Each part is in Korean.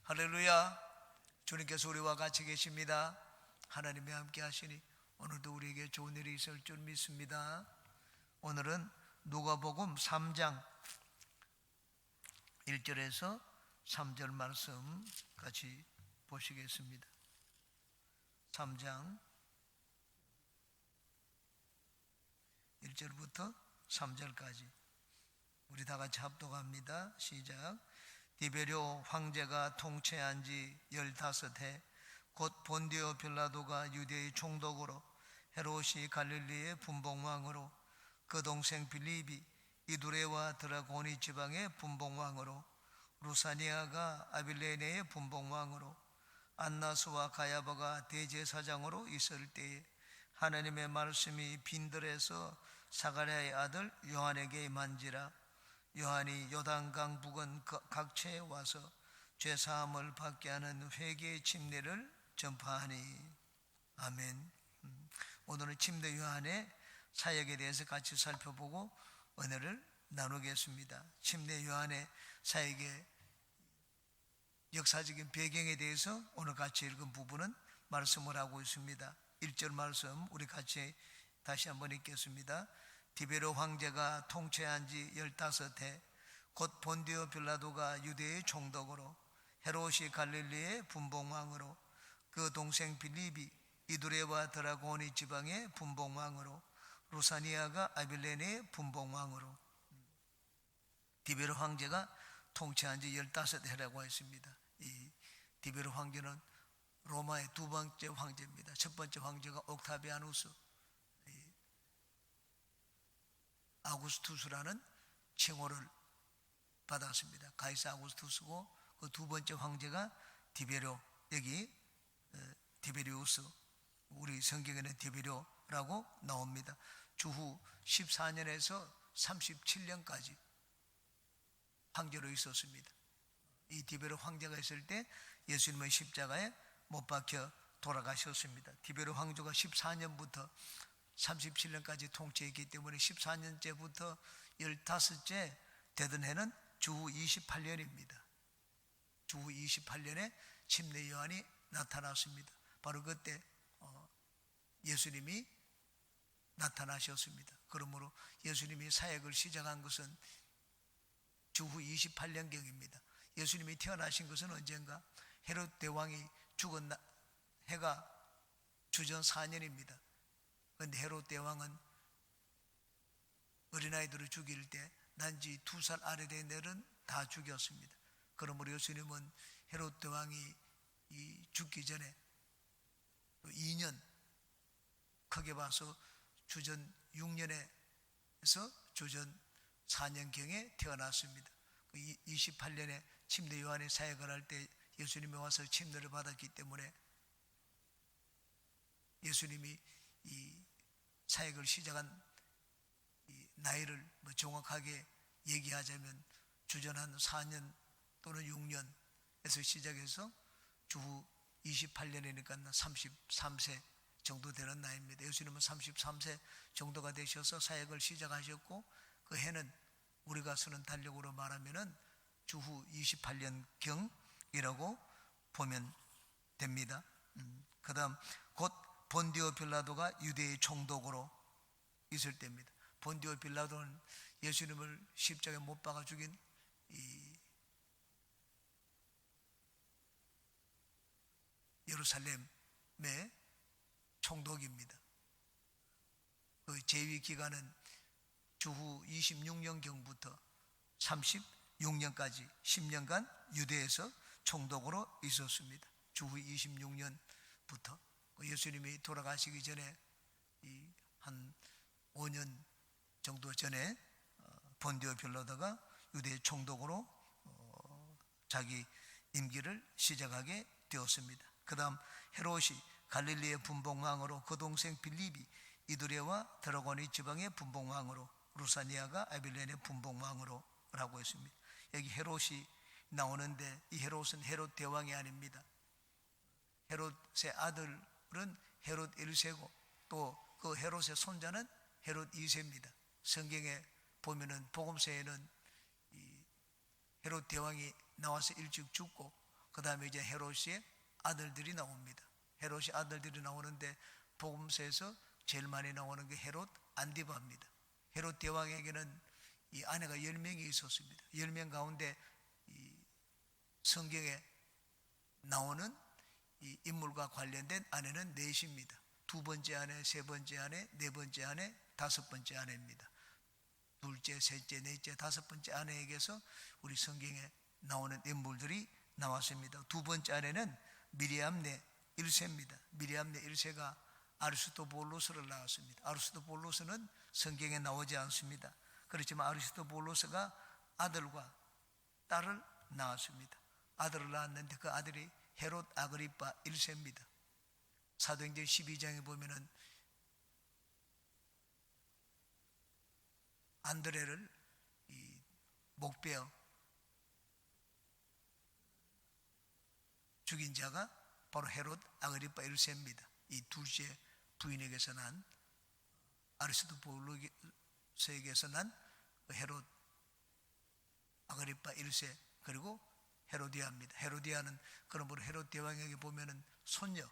할렐루야. 주님께서 우리와 같이 계십니다. 하나님이 함께 하시니 오늘도 우리에게 좋은 일이 있을 줄 믿습니다. 오늘은 누가복음 3장 1절에서 3절 말씀 같이 보시겠습니다. 3장 1절부터 3절까지 우리 다 같이 합독합니다. 시작. 디베료 황제가 통치한 지 15해 곧 본디오 빌라도가 유대의 총독으로 헤롯이 갈릴리의 분봉왕으로 그 동생 빌립이 이두레와 드라고니 지방의 분봉왕으로 루사니아가 아빌레네의 분봉왕으로 안나스와 가야바가 대제사장으로 있을 때에 하나님의 말씀이 빈들에서 사가랴의 아들 요한에게 임한지라. 요한이 요단강 부근 각처에 와서 죄사함을 받게 하는 회개의 침례를 전파하니. 아멘. 오늘은 침례 요한의 사역에 대해서 같이 살펴보고 은혜를 나누겠습니다. 침례 요한의 사역의 역사적인 배경에 대해서 오늘 같이 읽은 부분은 말씀을 하고 있습니다. 1절 말씀 우리 같이 다시 한번 읽겠습니다. 디베로 황제가 통치한 지 15해 곧 본디오 빌라도가 유대의 총독으로 헤롯이 갈릴리의 분봉왕으로 그 동생 빌립이 이두레와 드라고니 지방의 분봉왕으로 루사니아가 아빌레네의 분봉왕으로. 디베로 황제가 통치한 지 15해라고 했습니다. 이 디베로 황제는 로마의 두 번째 황제입니다. 첫 번째 황제가 옥타비아누스 아구스투스라는 칭호를 받았습니다. 가이사 아구스투스고 그 두 번째 황제가 디베료, 여기 디베리우스, 우리 성경에는 디베료라고 나옵니다. 주후 14년에서 37년까지 황제로 있었습니다. 이 디베료 황제가 있을 때 예수님은 십자가에 못 박혀 돌아가셨습니다. 디베료 황제가 14년부터 37년까지 통치했기 때문에 14년째부터 15째 되던 해는 주후 28년입니다. 주후 28년에 침례 요한이 나타났습니다. 바로 그때 예수님이 나타나셨습니다. 그러므로 예수님이 사역을 시작한 것은 주후 28년경입니다. 예수님이 태어나신 것은 언젠가 헤롯 대왕이 죽은 해가 주전 4년입니다. 그런데 헤롯 대왕은 어린아이들을 죽일 때 난지 2살 아래 된 애들은 다 죽였습니다. 그러므로 예수님은 헤롯 대왕이 죽기 전에 2년 크게 봐서 주전 6년에서 주전 4년경에 태어났습니다. 28년에 침례 요한의 사역을 할 때 예수님이 와서 침례를 받았기 때문에 예수님이 이 사역을 시작한 이 나이를 정확하게 얘기하자면 주전 한 4년 또는 6년에서 시작해서 주후 28년이니까 33세 정도 되는 나이입니다. 예수님은 33세 정도가 되셔서 사역을 시작하셨고 그 해는 우리가 쓰는 달력으로 말하면은 주후 28년경이라고 보면 됩니다. 그 다음 곧 본디오 빌라도가 유대의 총독으로 있을 때입니다. 본디오 빌라도는 예수님을 십자가에 못 박아 죽인 예루살렘의 총독입니다. 그 재위 기간은 주후 26년경부터 36년까지 10년간 유대에서 총독으로 있었습니다. 주후 26년부터 예수님이 돌아가시기 전에 한 5년 정도 전에 본디오 빌라도가 유대 총독으로 자기 임기를 시작하게 되었습니다. 그 다음 헤롯이 갈릴리의 분봉왕으로 그 동생 빌립이 이두레와 드라고니 지방의 분봉왕으로 루사니아가 아빌레네 분봉왕으로 라고 했습니다. 여기 헤롯이 나오는데 이 헤롯은 헤롯 대왕이 아닙니다. 헤롯의 아들은 헤롯 1세고 또 그 헤롯의 손자는 헤롯 2세입니다. 성경에 보면은 복음서에는 이 헤롯 대왕이 나와서 일찍 죽고 그 다음에 이제 헤롯의 아들들이 나옵니다. 헤롯의 아들들이 나오는데 복음서에서 제일 많이 나오는 게 헤롯 안디바입니다. 헤롯 대왕에게는 이 아내가 10명이 있었습니다. 10명 가운데 이 성경에 나오는 이 인물과 관련된 아내는 넷입니다. 두 번째 아내, 세 번째 아내, 네 번째 아내, 다섯 번째 아내입니다. 둘째, 셋째, 넷째, 다섯 번째 아내에게서 우리 성경에 나오는 인물들이 나왔습니다. 두 번째 아내는 미리암네 1세입니다. 미리암네 1세가 아리스토볼로스를 낳았습니다. 아리스토볼로스는 성경에 나오지 않습니다. 그렇지만 아리스토볼로스가 아들과 딸을 낳았습니다. 아들을 낳았는데 그 아들이 헤롯 아그리파 1세입니다. 사도행전 12장에 보면은 안드레를 목베어 죽인 자가 바로 헤롯 아그리파 1세입니다. 이 둘째 부인에게서 난 아리스토볼로스에게서 난 헤롯 아그리파 1세 그리고 헤로디아입니다. 헤로디아는 그러므로 헤롯 대왕에게 보면은 손녀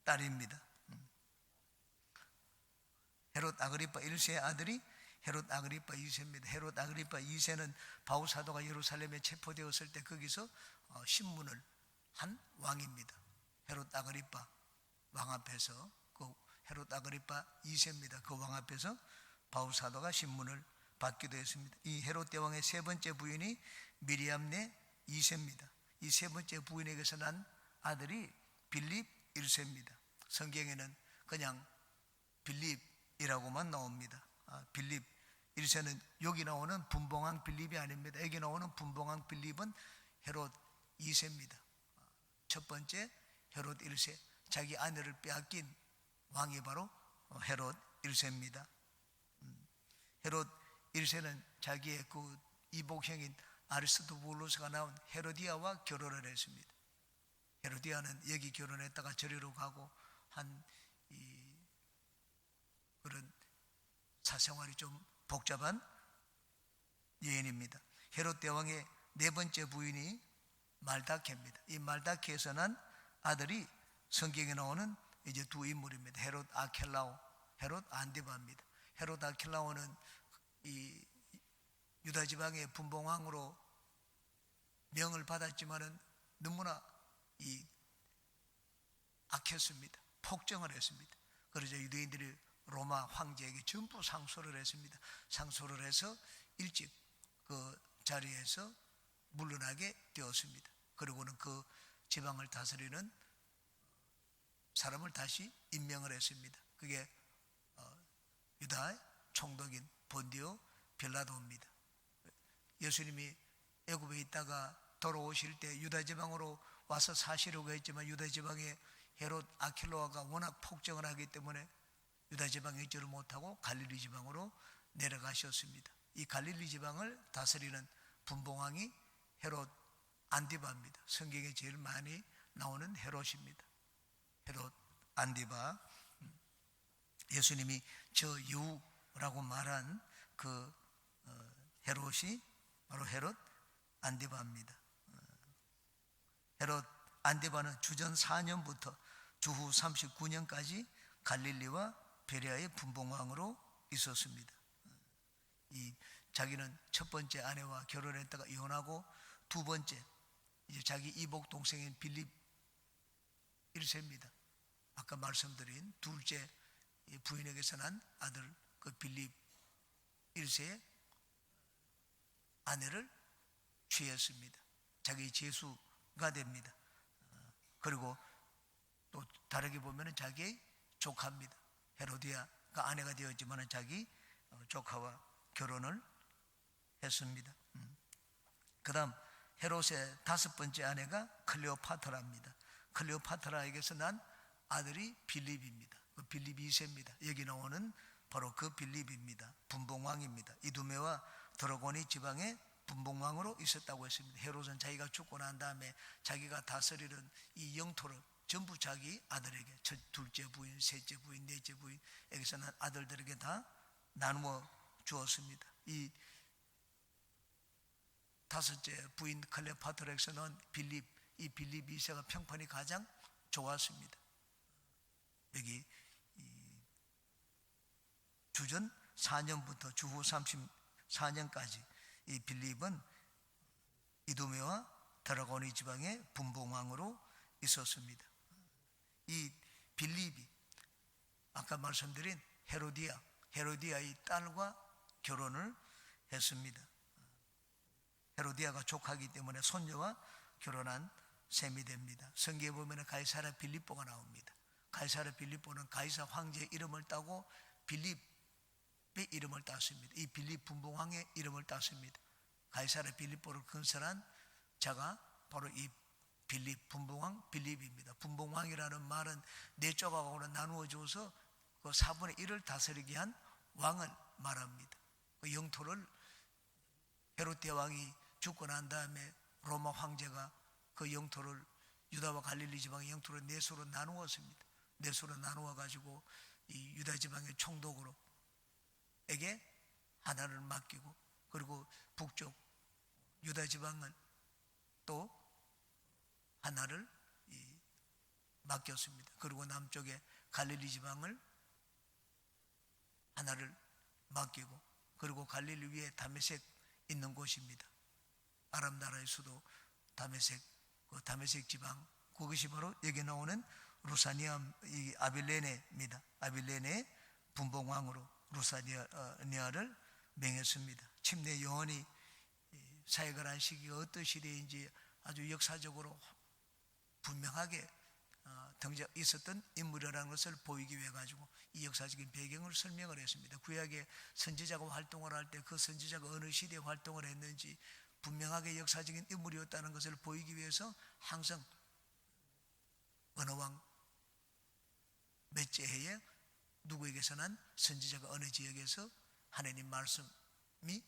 딸입니다. 헤롯 아그리파 1세의 아들이 헤롯 아그리파 2세입니다. 헤롯 아그리파 2세는 바울 사도가 예루살렘에 체포되었을 때 거기서 신문을 한 왕입니다. 헤롯 아그리파 왕 앞에서 그 헤롯 아그리파 2세입니다. 그 왕 앞에서 바울 사도가 신문을 받기도 했습니다. 이 헤롯 대왕의 세 번째 부인이 미리암네 2세입니다. 이 세 번째 부인에게서 난 아들이 빌립 1세입니다. 성경에는 그냥 빌립이라고만 나옵니다. 빌립 1세는 여기 나오는 분봉왕 빌립이 아닙니다. 여기 나오는 분봉왕 빌립은 헤롯 2세입니다. 첫 번째 헤롯 1세, 자기 아내를 빼앗긴 왕이 바로 헤롯 1세입니다. 헤롯 1세는 자기의 그 이복형인 아리스토블로스가 낳은 헤로디아와 결혼을 했습니다. 헤로디아는 여기 결혼했다가 저리로 가고 한 그런 사생활이 좀 복잡한 여인입니다. 헤롯 대왕의 네 번째 부인이 말다케입니다. 이 말다케에서 난 아들이 성경에 나오는 이제 두 인물입니다. 헤롯 아켈라오, 헤롯 안디바입니다. 헤롯 아켈라오는 이 유다 지방의 분봉왕으로 명을 받았지만은 너무나 악했습니다. 폭정을 했습니다. 그러자 유대인들이 로마 황제에게 전부 상소를 했습니다. 상소를 해서 일찍 그 자리에서 물러나게 되었습니다. 그리고는 그 지방을 다스리는 사람을 다시 임명을 했습니다. 그게 유다의 총독인 본디오 빌라도입니다. 예수님이 애굽에 있다가 돌아오실 때 유다 지방으로 와서 사시려고 했지만 유다 지방에 헤롯 아킬로아가 워낙 폭정을 하기 때문에 유다 지방에 있지를 못하고 갈릴리 지방으로 내려가셨습니다. 이 갈릴리 지방을 다스리는 분봉왕이 헤롯 안디바입니다. 성경에 제일 많이 나오는 헤롯입니다. 헤롯 안디바. 예수님이 저 여우라고 말한 그 헤롯이 바로 헤롯 안디바입니다. 헤롯 안디바는 주전 4년부터 주후 39년까지 갈릴리와 베레아의 분봉왕으로 있었습니다. 자기는 첫 번째 아내와 결혼했다가 이혼하고 두 번째 이제 자기 이복 동생인 빌립 1세입니다. 아까 말씀드린 둘째 부인에게서 난 아들 그 빌립 1세의 아내를 취했습니다. 자기 제수가 됩니다. 그리고 또 다르게 보면 자기의 조카입니다. 헤로디아가 아내가 되었지만 자기 조카와 결혼을 했습니다. 그 다음 헤롯의 다섯 번째 아내가 클레오파트라입니다. 클레오파트라에게서 난 아들이 빌립입니다. 그 빌립 2세입니다. 여기 나오는 바로 그 빌립입니다. 분봉왕입니다. 이두메와 드라고니 지방의 분봉왕으로 있었다고 했습니다. 헤롯은 자기가 죽고 난 다음에 자기가 다스리는 이 영토를 전부 자기 아들에게 둘째 부인, 셋째 부인, 넷째 부인에게서 난 아들들에게 다 나누어 주었습니다. 이 다섯째 부인 클레오파트라에서 낳은 빌립, 이 빌립 2세가 평판이 가장 좋았습니다. 여기 주전 4년부터 주후 34년까지 이 빌립은 이두메와 드라고니 지방의 분봉왕으로 있었습니다. 이 빌립이 아까 말씀드린 헤로디아의 딸과 결혼을 했습니다. 헤로디아가 조카이기 때문에 손녀와 결혼한 셈이 됩니다. 성경에 보면 가이사랴 빌립보가 나옵니다. 가이사랴 빌립보는 가이사 황제의 이름을 따고 빌립의 이름을 땄습니다. 이 빌립 분봉왕의 이름을 땄습니다. 가이사랴 빌립보를 건설한 자가 바로 이 빌립 분봉왕 빌립입니다. 분봉왕이라는 말은 네 조각으로 나누어져서 그 4분의 1을 다스리게 한 왕을 말합니다. 그 영토를 헤롯 대왕이 죽고 난 다음에 로마 황제가 그 영토를 유다와 갈릴리 지방의 영토를 넷으로 나누었습니다. 넷으로 나누어 가지고 이 유다 지방의 총독으로 에게 하나를 맡기고, 그리고 북쪽 유다 지방을 또 하나를 맡겼습니다. 그리고 남쪽에 갈릴리 지방을 하나를 맡기고, 그리고 갈릴리 위에 다메섹 있는 곳입니다. 아람 나라의 수도 다메섹, 그 다메섹 지방, 그것이 바로 여기 나오는 루사니아 이 아빌레네입니다. 아빌레네의 분봉왕으로 루사니아를 맹했습니다. 침례 요한이 사역을 한 시기가 어떤 시대인지 아주 역사적으로 분명하게 있었던 인물이라는 것을 보이기 위해 가지고 이 역사적인 배경을 설명을 했습니다. 구약의 선지자가 활동을 할 때 그 선지자가 어느 시대에 활동을 했는지 분명하게 역사적인 인물이었다는 것을 보이기 위해서 항상 어느 왕 몇째 해에 누구에게서 난 선지자가 어느 지역에서 하나님 말씀이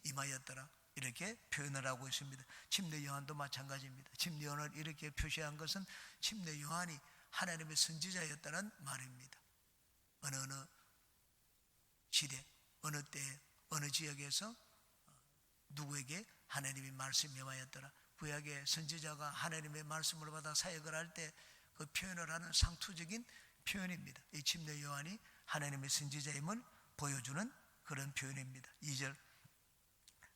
임하였더라, 이렇게 표현을 하고 있습니다. 침례 요한도 마찬가지입니다. 침례 요한을 이렇게 표시한 것은 침례 요한이 하나님의 선지자였다는 말입니다. 어느 시대, 어느 때, 어느 지역에서 누구에게 하나님의 말씀이 임하였더라. 구약의 선지자가 하나님의 말씀을 받아 사역을 할 때 그 표현을 하는 상투적인 표현입니다. 이 침례 요한이 하나님의 선지자임을 보여주는 그런 표현입니다. 2절,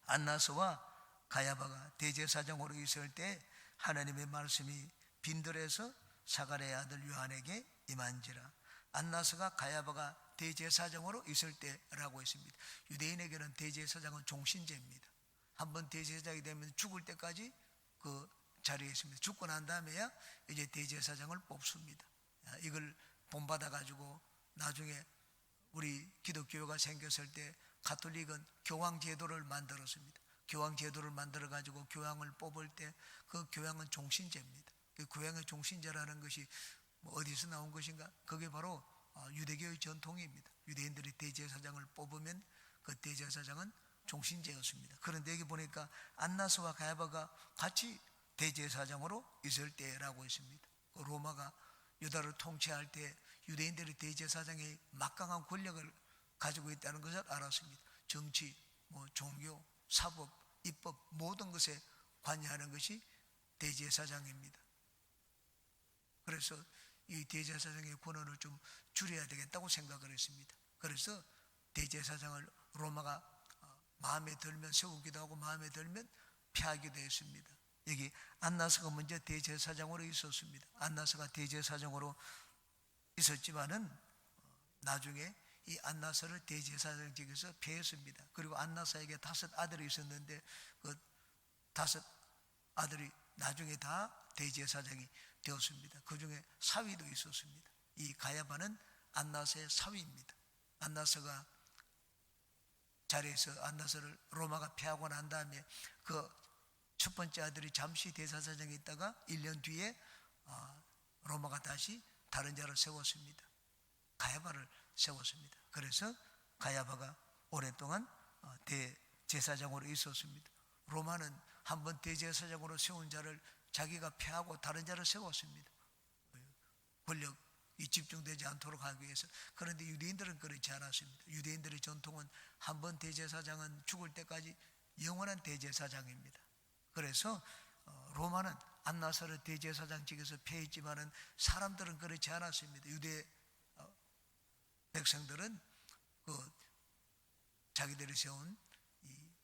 안나스와 가야바가 대제사장으로 있을 때 하나님의 말씀이 빈들에서 사가랴의 아들 요한에게 임한지라. 안나스가 가야바가 대제사장으로 있을 때라고 했습니다. 유대인에게는 대제사장은 종신제입니다. 한번 대제사장이 되면 죽을 때까지 그 자리에 있습니다. 죽고 난 다음에야 이제 대제사장을 뽑습니다. 이걸 본받아 가지고 나중에 우리 기독교가 생겼을 때 가톨릭은 교황 제도를 만들었습니다. 교황 제도를 만들어 가지고 교황을 뽑을 때 그 교황은 종신제입니다. 그 교황의 종신제라는 것이 어디서 나온 것인가? 그게 바로 유대교의 전통입니다. 유대인들이 대제사장을 뽑으면 그 대제사장은 종신제였습니다. 그런데 여기 보니까 안나스와 가야바가 같이 대제사장으로 있을 때라고 했습니다. 로마가 유다를 통치할 때 유대인들이 대제사장의 막강한 권력을 가지고 있다는 것을 알았습니다. 정치, 종교, 사법, 입법 모든 것에 관여하는 것이 대제사장입니다. 그래서 이 대제사장의 권한을 좀 줄여야 되겠다고 생각을 했습니다. 그래서 대제사장을 로마가 마음에 들면 세우기도 하고 마음에 들면 폐하기도 했습니다. 여기 안나스가 먼저 대제사장으로 있었습니다. 안나스가 대제사장으로 있었지만은 나중에 이 안나스를 대제사장직에서 폐했습니다. 그리고 안나스에게 5 아들이 있었는데 그 5 아들이 나중에 다 대제사장이 되었습니다. 그 중에 사위도 있었습니다. 이 가야바는 안나스의 사위입니다. 안나스가 자리에서 안나스를 로마가 폐하고 난 다음에 그 첫 번째 아들이 잠시 대제사장에 있다가 1년 뒤에 로마가 다시 다른 자를 세웠습니다. 가야바를 세웠습니다. 그래서 가야바가 오랫동안 대제사장으로 있었습니다. 로마는 한번 대제사장으로 세운 자를 자기가 폐하고 다른 자를 세웠습니다. 권력이 집중되지 않도록 하기 위해서. 그런데 유대인들은 그렇지 않았습니다. 유대인들의 전통은 한번 대제사장은 죽을 때까지 영원한 대제사장입니다. 그래서 로마는 안나사르 대제사장직에서 폐했지만은 사람들은 그렇지 않았습니다. 유대 백성들은 그 자기들이 세운 이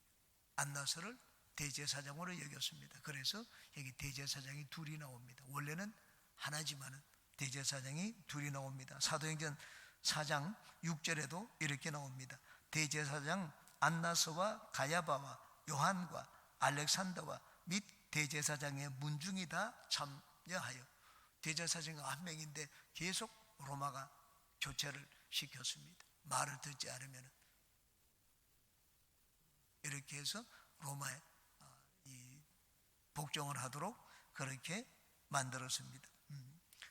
안나사를 대제사장으로 여겼습니다. 그래서 여기 대제사장이 둘이 나옵니다. 원래는 하나지만은 대제사장이 둘이 나옵니다. 사도행전 4장 6절에도 이렇게 나옵니다. 대제사장 안나스와 가야바와 요한과 알렉산더와 및 대제사장의 문중이 다 참여하여, 대제사장이 한 명인데 계속 로마가 교체를 시켰습니다. 말을 듣지 않으면. 이렇게 해서 로마에 복종을 하도록 그렇게 만들었습니다.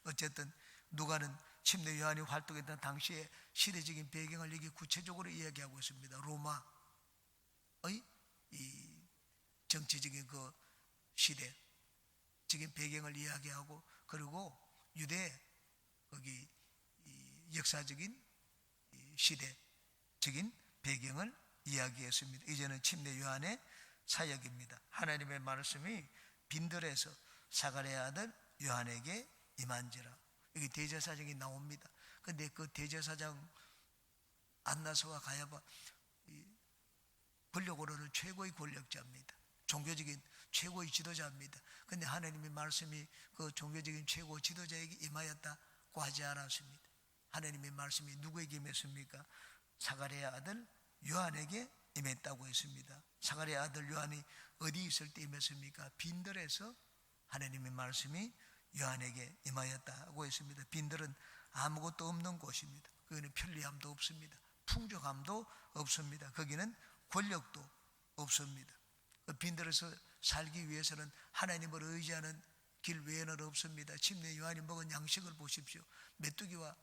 어쨌든 누가는 침례 요한이 활동했던 당시의 시대적인 배경을 여기 구체적으로 이야기하고 있습니다. 로마의 이 정치적인 그 시대적인 배경을 이야기하고, 그리고 유대 거기 역사적인 시대적인 배경을 이야기했습니다. 이제는 침례 요한의 사역입니다. 하나님의 말씀이 빈들에서 사가랴 아들 요한에게 임한지라. 여기 대제사장이 나옵니다. 근데 그 대제사장 안나스와 가야바 권력으로는 최고의 권력자입니다. 종교적인 최고의 지도자입니다. 근데 하나님의 말씀이 그 종교적인 최고 지도자에게 임하였다고 하지 않았습니다. 하나님의 말씀이 누구에게 임했습니까? 사가랴 아들 요한에게 임했다고 했습니다. 사가랴 아들 요한이 어디 있을 때 임했습니까? 빈들에서 하나님의 말씀이 요한에게 임하였다고 했습니다. 빈들은 아무것도 없는 곳입니다. 거기는 편리함도 없습니다. 풍족함도 없습니다. 거기는 권력도 없습니다. 빈들에서 살기 위해서는 하나님을 의지하는 길 외에는 없습니다. 침례 요한이 먹은 양식을 보십시오. 메뚜기와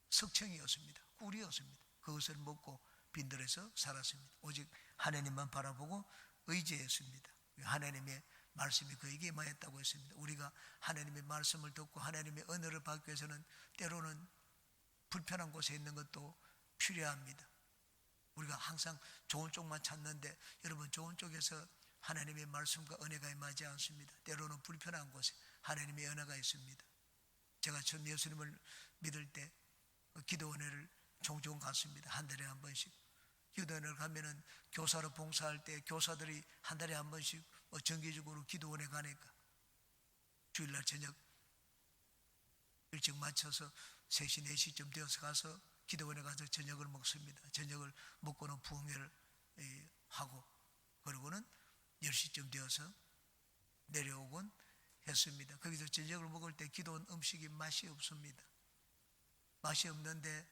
석청이었습니다. 꿀이었습니다. 그것을 먹고 빈들에서 살았습니다. 오직 하나님만 바라보고 의지했습니다. 하나님의 말씀이 그에게 임하였다고 했습니다. 우리가 하나님의 말씀을 듣고 하나님의 은혜를 받기 위해서는 때로는 불편한 곳에 있는 것도 필요합니다. 우리가 항상 좋은 쪽만 찾는데, 여러분, 좋은 쪽에서 하나님의 말씀과 은혜가 임하지 않습니다. 때로는 불편한 곳에 하나님의 은혜가 있습니다. 제가 처음 예수님을 믿을 때 기도원회를 종종 갔습니다. 한 달에 한 번씩. 기도원회를 가면은 교사로 봉사할 때 교사들이 한 달에 한 번씩 정기적으로 기도원회 가니까 주일날 저녁 일찍 맞춰서 3시, 4시쯤 되어서 가서 기도원에 가서 저녁을 먹습니다. 저녁을 먹고는 부흥회를 하고, 그리고는 10시쯤 되어서 내려오곤 했습니다. 거기서 저녁을 먹을 때 기도원 음식이 맛이 없습니다. 맛이 없는데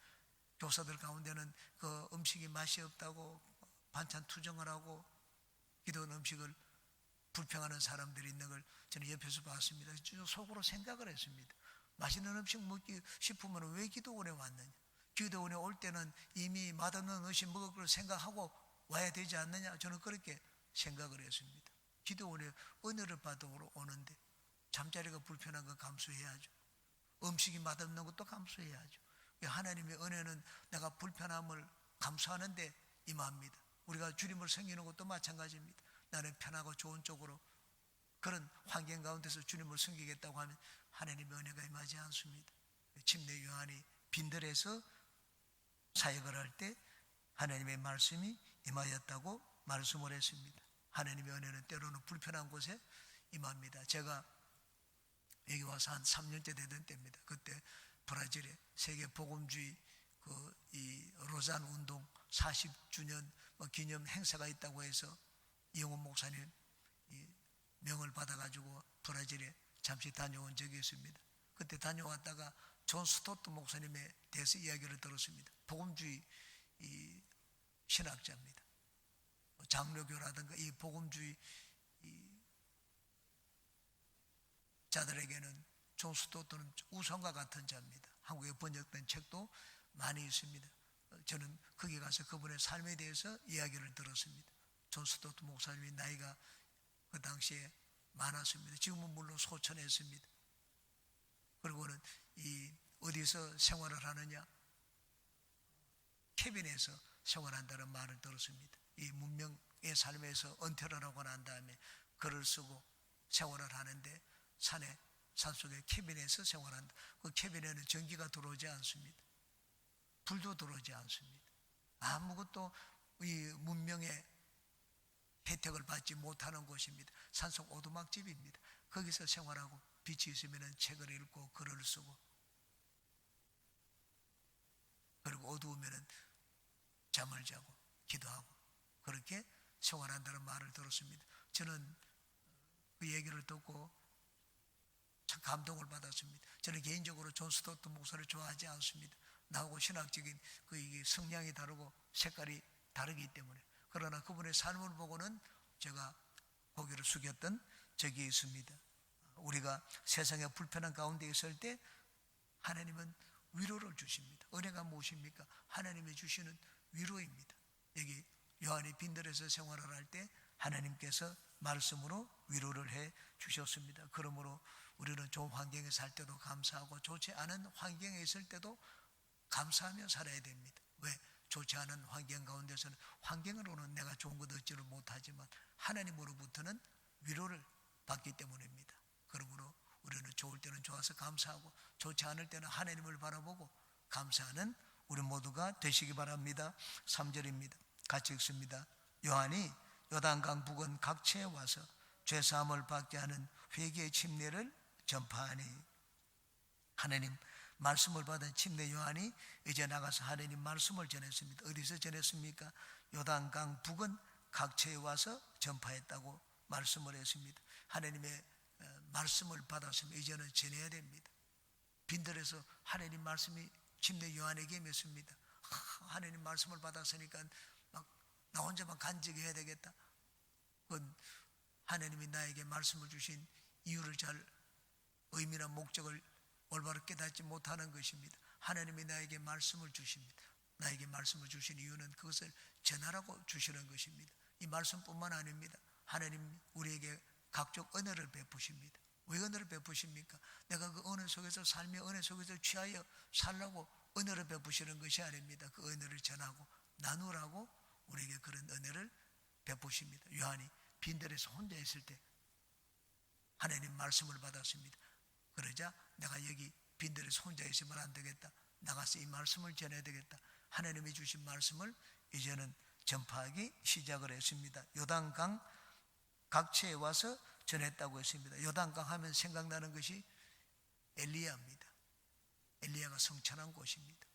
교사들 가운데는 그 음식이 맛이 없다고 반찬 투정을 하고 기도원 음식을 불평하는 사람들이 있는 걸 저는 옆에서 봤습니다. 속으로 생각을 했습니다. 맛있는 음식 먹기 싶으면 왜 기도원에 왔느냐? 기도원에 올 때는 이미 맛없는 음식 먹을 걸 생각하고 와야 되지 않느냐? 저는 그렇게 생각을 했습니다. 기도원에 은혜를 받으러 오는데 잠자리가 불편한 거 감수해야죠. 음식이 맛없는 것도 감수해야죠. 하나님의 은혜는 내가 불편함을 감수하는데 임합니다. 우리가 주님을 섬기는 것도 마찬가지입니다. 나는 편하고 좋은 쪽으로 그런 환경 가운데서 주님을 섬기겠다고 하면 하나님의 은혜가 임하지 않습니다. 침례 요한이 빈들에서 사역을 할 때 하나님의 말씀이 임하였다고 말씀을 했습니다. 하나님의 은혜는 때로는 불편한 곳에 임합니다. 제가 여기 와서 한 3년째 되던 때입니다. 그때 브라질에 세계 복음주의 이 로잔 운동 40주년 기념 행사가 있다고 해서 이영훈 목사님 명을 받아가지고 브라질에 잠시 다녀온 적이 있습니다. 그때 다녀왔다가 존 스토트 목사님에 대해서 이야기를 들었습니다. 복음주의 신학자입니다. 장로교라든가 이 복음주의 자들에게는 존 스토트는 우상과 같은 자입니다. 한국에 번역된 책도 많이 있습니다. 저는 거기 가서 그분의 삶에 대해서 이야기를 들었습니다. 존 스토트 목사님이 나이가 그 당시에 많았습니다. 지금은 물론 소천했습니다. 그리고는 어디서 생활을 하느냐? 캐빈에서 생활한다는 말을 들었습니다. 이 문명의 삶에서 은퇴를 하고 난 다음에 글을 쓰고 생활을 하는데 산속에 캐빈에서 생활한다. 그 캐빈에는 전기가 들어오지 않습니다. 불도 들어오지 않습니다. 아무것도 이 문명의 혜택을 받지 못하는 곳입니다. 산속 오두막집입니다. 거기서 생활하고 빛이 있으면 책을 읽고 글을 쓰고, 그리고 어두우면 잠을 자고 기도하고 그렇게 생활한다는 말을 들었습니다. 저는 그 얘기를 듣고 참 감동을 받았습니다. 저는 개인적으로 존 스토트 목사를 좋아하지 않습니다. 나하고 신학적인 그 성향이 다르고 색깔이 다르기 때문에. 그러나 그분의 삶을 보고는 제가 고개를 숙였던 적이 있습니다. 우리가 세상의 불편한 가운데 있을 때 하나님은 위로를 주십니다. 은혜가 무엇입니까? 하나님이 주시는 위로입니다. 여기 요한이 빈들에서 생활을 할 때 하나님께서 말씀으로 위로를 해 주셨습니다. 그러므로 우리는 좋은 환경에 살 때도 감사하고 좋지 않은 환경에 있을 때도 감사하며 살아야 됩니다. 왜? 좋지 않은 환경 가운데서는 환경으로는 내가 좋은 것 얻지를 못하지만 하나님으로부터는 위로를 받기 때문입니다. 그러므로 우리는 좋을 때는 좋아서 감사하고 좋지 않을 때는 하나님을 바라보고 감사하는 우리 모두가 되시기 바랍니다. 3절입니다. 같이 읽습니다. 요한이 요단강 북은 각처에 와서 죄사함을 받게 하는 회개의 침례를 전파하니, 하나님 말씀을 받은 침례 요한이 이제 나가서 하나님 말씀을 전했습니다. 어디서 전했습니까? 요단강 북은 각처에 와서 전파했다고 말씀을 했습니다. 하나님의 말씀을 받았으면 이제는 전해야 됩니다. 빈들에서 하나님 말씀이 침례 요한에게 임했습니다. 하나님 말씀을 받았으니까 막 나 혼자만 간직해야 되겠다. 그건 하나님이 나에게 말씀을 주신 이유를 잘 의미나 목적을 올바로 깨닫지 못하는 것입니다. 하나님이 나에게 말씀을 주십니다. 나에게 말씀을 주신 이유는 그것을 전하라고 주시는 것입니다. 이 말씀뿐만 아닙니다. 하나님 우리에게 각종 은혜를 베푸십니다. 왜 은혜를 베푸십니까? 내가 그 은혜 속에서 살며 은혜 속에서 취하여 살라고 은혜를 베푸시는 것이 아닙니다. 그 은혜를 전하고 나누라고 우리에게 그런 은혜를 베푸십니다. 요한이 빈들에서 혼자 있을 때 하나님 말씀을 받았습니다. 그러자 내가 여기 빈들에서 혼자 있으면 안 되겠다. 나가서 이 말씀을 전해야 되겠다. 하나님이 주신 말씀을 이제는 전파하기 시작을 했습니다. 요단강 각처에 와서 전했다고 했습니다. 요단강 하면 생각나는 것이 엘리야입니다. 엘리야가 성천한 곳입니다.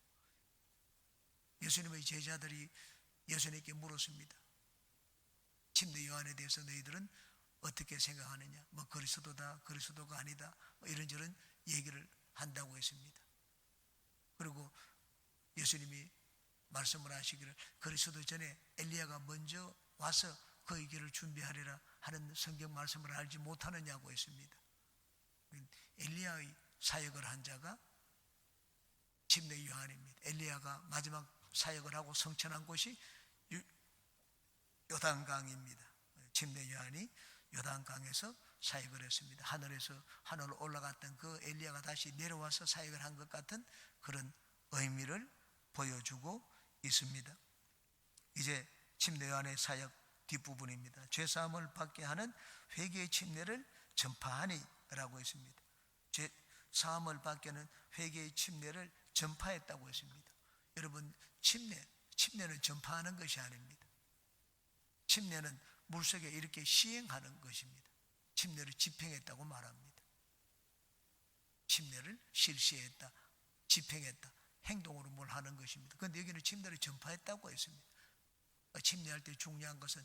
예수님의 제자들이 예수님께 물었습니다. 침례 요한에 대해서 너희들은 어떻게 생각하느냐? 뭐 그리스도다, 그리스도가 아니다, 뭐 이런저런 얘기를 한다고 했습니다. 그리고 예수님이 말씀을 하시기를 그리스도 전에 엘리야가 먼저 와서 그의 길을 준비하리라 하는 성경 말씀을 알지 못하느냐고 했습니다. 엘리야의 사역을 한 자가 침례 요한입니다. 엘리야가 마지막 사역을 하고 성천한 곳이 요단강입니다. 침례 요한이 요단강에서 사역을 했습니다. 하늘로 올라갔던 그 엘리야가 다시 내려와서 사역을 한 것 같은 그런 의미를 보여주고 있습니다. 이제 침례 요한의 사역 뒷부분입니다. 죄사함을 받게 하는 회개의 침례를 전파하니 라고 했습니다. 죄사함을 받게 하는 회개의 침례를 전파했다고 했습니다. 여러분, 침례는 전파하는 것이 아닙니다. 침례는 물속에 이렇게 시행하는 것입니다. 침례를 집행했다고 말합니다. 침례를 실시했다, 집행했다, 행동으로 뭘 하는 것입니다. 그런데 여기는 침례를 전파했다고 했습니다. 침례할 때 중요한 것은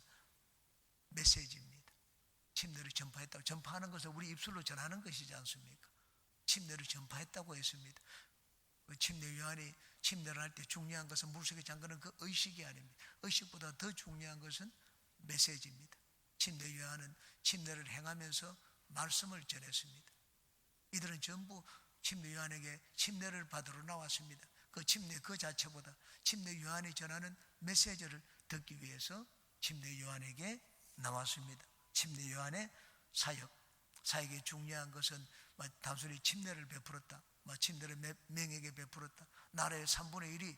메시지입니다. 침례를 전파했다고, 전파하는 것은 우리 입술로 전하는 것이지 않습니까? 침례를 전파했다고 했습니다. 침례 요한이 침례를 할 때 중요한 것은 물속에 잠그는 그 의식이 아닙니다. 의식보다 더 중요한 것은 메시지입니다. 침례 요한은 침례를 행하면서 말씀을 전했습니다. 이들은 전부 침례 요한에게 침례를 받으러 나왔습니다. 그 침례 그 자체보다 침례 요한이 전하는 메시지를 듣기 위해서 침례 요한에게 나왔습니다. 침례 요한의 사역의 중요한 것은 단순히 침례를 베풀었다, 침례를 몇 명에게 베풀었다. 나라의 3분의 1이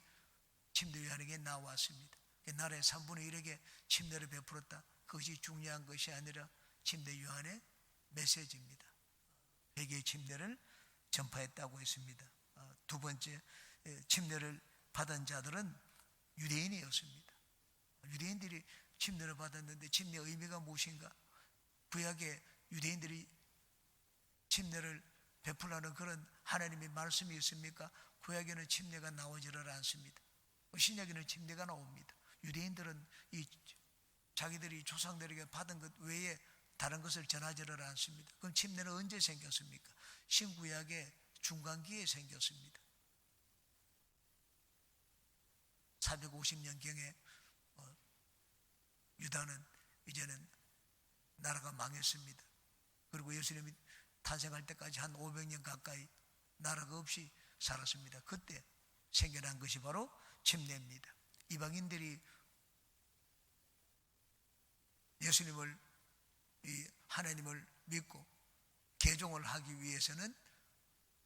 침례 요한에게 나왔습니다. 나라의 3분의 1에게 침례를 베풀었다. 그것이 중요한 것이 아니라 침례 요한의 메시지입니다. 회개의 침례를 전파했다고 했습니다. 두 번째, 침례를 받은 자들은 유대인이었습니다. 유대인들이 침례를 받았는데 침례의 의미가 무엇인가? 구약에 유대인들이 침례를 베풀라는 그런 하나님의 말씀이 있습니까? 구약에는 침례가 나오지를 않습니다. 신약에는 침례가 나옵니다. 유대인들은 자기들이 조상들에게 받은 것 외에 다른 것을 전하지를 않습니다. 그럼 침례는 언제 생겼습니까? 신구약의 중간기에 생겼습니다. 450년경에 유다는 이제는 나라가 망했습니다. 그리고 예수님이 탄생할 때까지 한 500년 가까이 나라가 없이 살았습니다. 그때 생겨난 것이 바로 침례입니다. 이방인들이 예수님을, 하나님을 믿고 개종을 하기 위해서는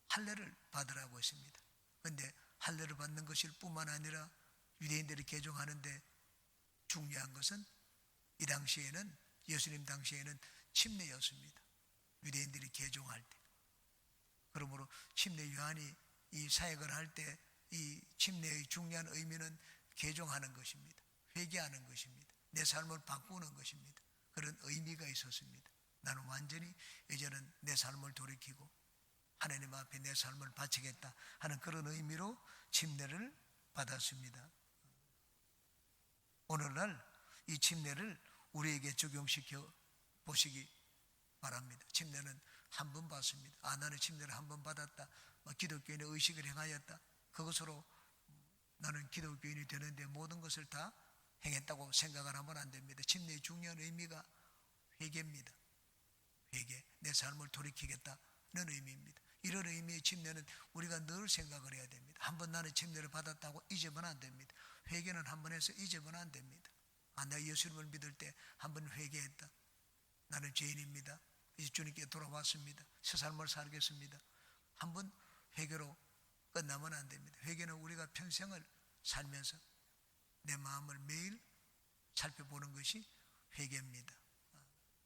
할례를 받으라고 했습니다. 그런데 할례를 받는 것일 뿐만 아니라 유대인들이 개종하는데 중요한 것은 이 당시에는, 예수님 당시에는 침례였습니다. 유대인들이 개종할 때. 그러므로 침례 요한이 이 사역을 할 때 이 침례의 중요한 의미는 개종하는 것입니다. 회개하는 것입니다. 내 삶을 바꾸는 것입니다. 그런 의미가 있었습니다. 나는 완전히 이제는 내 삶을 돌이키고 하나님 앞에 내 삶을 바치겠다 하는 그런 의미로 침례를 받았습니다. 오늘날 이 침례를 우리에게 적용시켜 보시기 바랍니다. 침례는 한 번 받습니다. 나는 침례를 한 번 받았다. 기독교인의 의식을 행하였다. 그것으로 나는 기독교인이 되는데 모든 것을 다 행했다고 생각을 하면 안 됩니다. 침례의 중요한 의미가 회개입니다. 회개, 내 삶을 돌이키겠다는 의미입니다. 이런 의미의 침례는 우리가 늘 생각을 해야 됩니다. 한 번 나는 침례를 받았다고 잊으면 안 됩니다. 회개는 한 번 해서 잊으면 안 됩니다. 내가 예수님을 믿을 때 한 번 회개했다. 나는 죄인입니다. 이제 주님께 돌아왔습니다. 새 삶을 살겠습니다. 한 번 회개로 끝나면 안 됩니다. 회개는 우리가 평생을 살면서 내 마음을 매일 살펴보는 것이 회개입니다.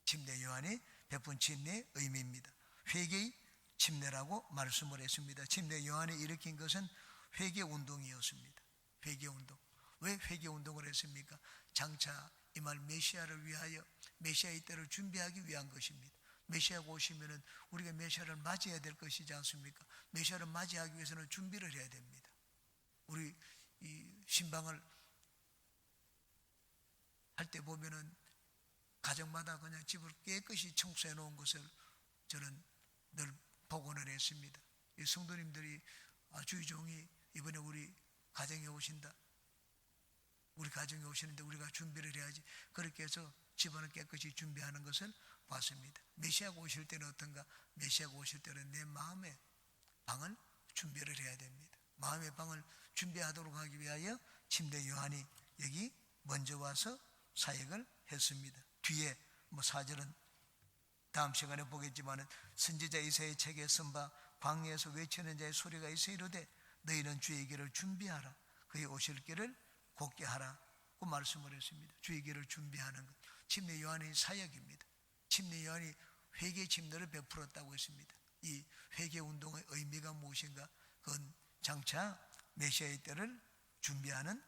침례 요한이 베푼 침례의 의미입니다. 회개의 침례라고 말씀을 했습니다. 침례 요한이 일으킨 것은 회개 운동이었습니다. 회개 운동. 왜 회개 운동을 했습니까? 장차 임할 메시아를 위하여 메시아의 때를 준비하기 위한 것입니다. 메시아가 오시면은 우리가 메시아를 맞이해야 될 것이지 않습니까? 메시아를 맞이하기 위해서는 준비를 해야 됩니다. 우리 이 신방을 할 때 보면은 가정마다 그냥 집을 깨끗이 청소해 놓은 것을 저는 늘 복원을 했습니다. 이 성도님들이 주의 종이 이번에 우리 가정에 오신다. 우리 가정에 오시는데 우리가 준비를 해야지. 그렇게 해서 집안을 깨끗이 준비하는 것을 봤습니다. 메시아가 오실 때는 어떤가? 메시아가 오실 때는 내 마음의 방을 준비를 해야 됩니다. 마음의 방을 준비하도록 하기 위하여 침례 요한이 여기 먼저 와서 사역을 했습니다. 뒤에 4절은 다음 시간에 보겠지만은 선지자 이사야의 책에 쓴 바 광야에서 외치는 자의 소리가 있어 이르되 너희는 주의 길을 준비하라. 그의 오실 길을 곧게 하라고 말씀을 했습니다. 주의 길을 준비하는 것. 침례 요한의 사역입니다. 침례 요한이 회개 침례를 베풀었다고 했습니다. 이 회개 운동의 의미가 무엇인가? 그건 장차 메시아의 때를 준비하는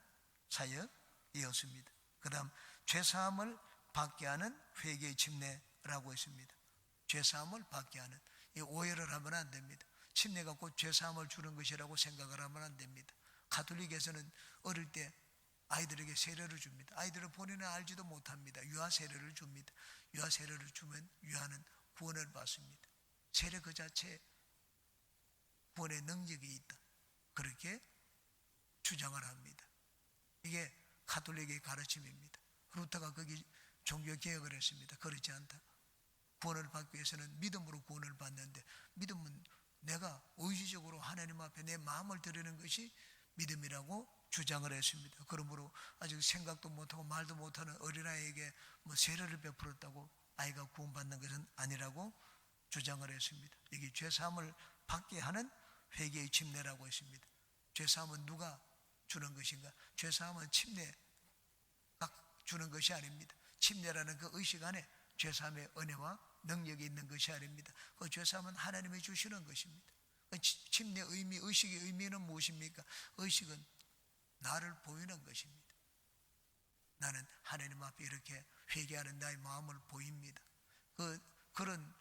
사역이었습니다. 그 다음 죄사함을 받게 하는 회개의 침례라고 했습니다. 죄사함을 받게 하는, 이 오해를 하면 안 됩니다. 침례가 곧 죄사함을 주는 것이라고 생각을 하면 안 됩니다. 가톨릭에서는 어릴 때 아이들에게 세례를 줍니다. 아이들은 본인은 알지도 못합니다. 유아 세례를 줍니다. 유아 세례를 주면 유아는 구원을 받습니다. 세례 그 자체에 구원의 능력이 있다. 그렇게 주장을 합니다. 이게 가톨릭의 가르침입니다. 루터가 거기 종교개혁을 했습니다. 그렇지 않다. 구원을 받기 위해서는 믿음으로 구원을 받는데, 믿음은 내가 의지적으로 하나님 앞에 내 마음을 드리는 것이 믿음이라고 주장을 했습니다. 그러므로 아직 생각도 못하고 말도 못하는 어린아이에게 세례를 베풀었다고 아이가 구원받는 것은 아니라고 주장을 했습니다. 이게 죄사함을 받게 하는 회개의 침례라고 했습니다. 죄사함은 누가 주는 것인가? 죄사함은 침례가 주는 것이 아닙니다. 침례라는 그 의식 안에 죄사함의 은혜와 능력이 있는 것이 아닙니다. 그 죄사함은 하나님이 주시는 것입니다. 침례 의미, 의식의 의미는 무엇입니까? 의식은 나를 보이는 것입니다. 나는 하나님 앞에 이렇게 회개하는 나의 마음을 보입니다. 그런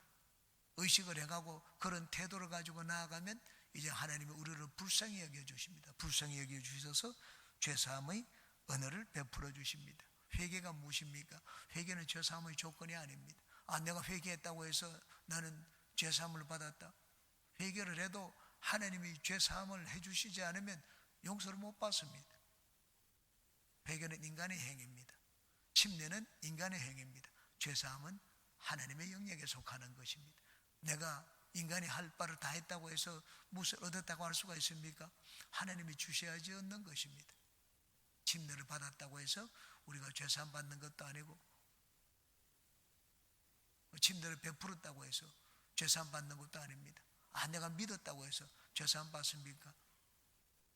의식을 해가고 그런 태도를 가지고 나아가면 이제 하나님이 우리를 불쌍히 여겨주십니다. 불쌍히 여겨주셔서 죄사함의 은혜를 베풀어 주십니다. 회개가 무엇입니까? 회개는 죄사함의 조건이 아닙니다. 내가 회개했다고 해서 나는 죄사함을 받았다. 회개를 해도 하나님이 죄사함을 해주시지 않으면 용서를 못 받습니다. 회개는 인간의 행위입니다. 침례는 인간의 행위입니다. 죄사함은 하나님의 영역에 속하는 것입니다. 내가 인간이 할 바를 다 했다고 해서 무엇을 얻었다고 할 수가 있습니까? 하나님이 주셔야지 얻는 것입니다. 침례를 받았다고 해서 우리가 죄사함 받는 것도 아니고, 침례를 베풀었다고 해서 죄사함 받는 것도 아닙니다. 내가 믿었다고 해서 죄사함 받습니까?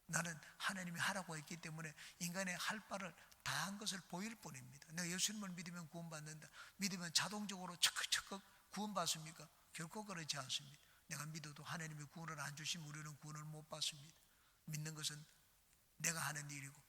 나는 하나님이 하라고 했기 때문에 인간의 할 바를 다 한 것을 보일 뿐입니다. 내가 예수님을 믿으면 구원받는다, 믿으면 자동적으로 척척 구원받습니까? 결코 그렇지 않습니다. 내가 믿어도 하나님이 구원을 안 주시면 우리는 구원을 못 받습니다. 믿는 것은 내가 하는 일이고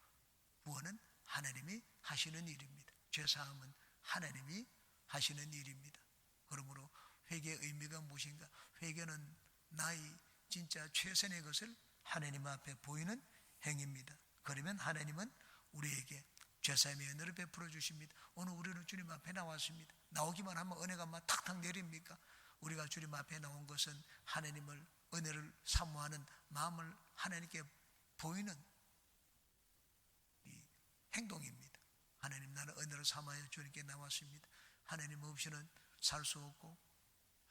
구원은 하나님이 하시는 일입니다. 죄사함은 하나님이 하시는 일입니다. 그러므로 회개의 의미가 무엇인가? 회개는 나의 진짜 최선의 것을 하나님 앞에 보이는 행위입니다. 그러면 하나님은 우리에게 죄사함의 은혜를 베풀어 주십니다. 오늘 우리는 주님 앞에 나왔습니다. 나오기만 하면 은혜가 막 탁탁 내립니까? 우리가 주님 앞에 나온 것은 하나님을, 은혜를 사모하는 마음을 하나님께 보이는 이 행동입니다. 하나님, 나는 은혜를 사모하여 주님께 나왔습니다. 하나님 없이는 살 수 없고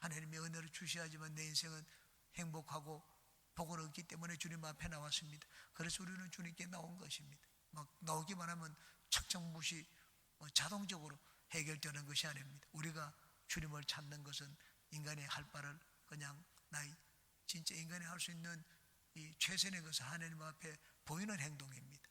하나님의 은혜를 주셔야지만 내 인생은 행복하고 복을 얻기 때문에 주님 앞에 나왔습니다. 그래서 우리는 주님께 나온 것입니다. 막 나오기만 하면 착정무시 자동적으로 해결되는 것이 아닙니다. 우리가 주님을 찾는 것은 인간이 할 바를 그냥 나의 진짜 인간이 할 수 있는 이 최선의 것을 하나님 앞에 보이는 행동입니다.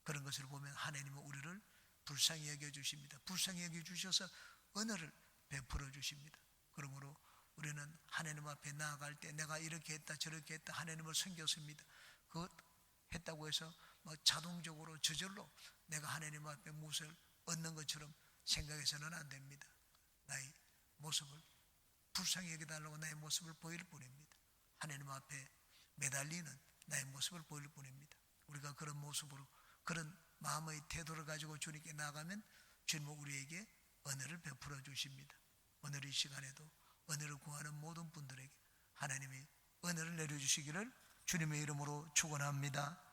그런 것을 보면 하나님은 우리를 불쌍히 여겨주십니다. 불쌍히 여겨주셔서 은혜를 베풀어 주십니다. 그러므로 우리는 하나님 앞에 나아갈 때 내가 이렇게 했다 저렇게 했다 하나님을 섬겼습니다. 그것 했다고 해서 자동적으로 저절로 내가 하나님 앞에 무엇을 얻는 것처럼 생각해서는 안 됩니다. 나의 모습을 불쌍히 여겨달라고 나의 모습을 보일 뿐입니다. 하나님 앞에 매달리는 나의 모습을 보일 뿐입니다. 우리가 그런 모습으로 그런 마음의 태도를 가지고 주님께 나아가면 주님은 우리에게 은혜를 베풀어 주십니다. 오늘 이 시간에도 은혜를 구하는 모든 분들에게 하나님이 은혜를 내려주시기를 주님의 이름으로 축원합니다.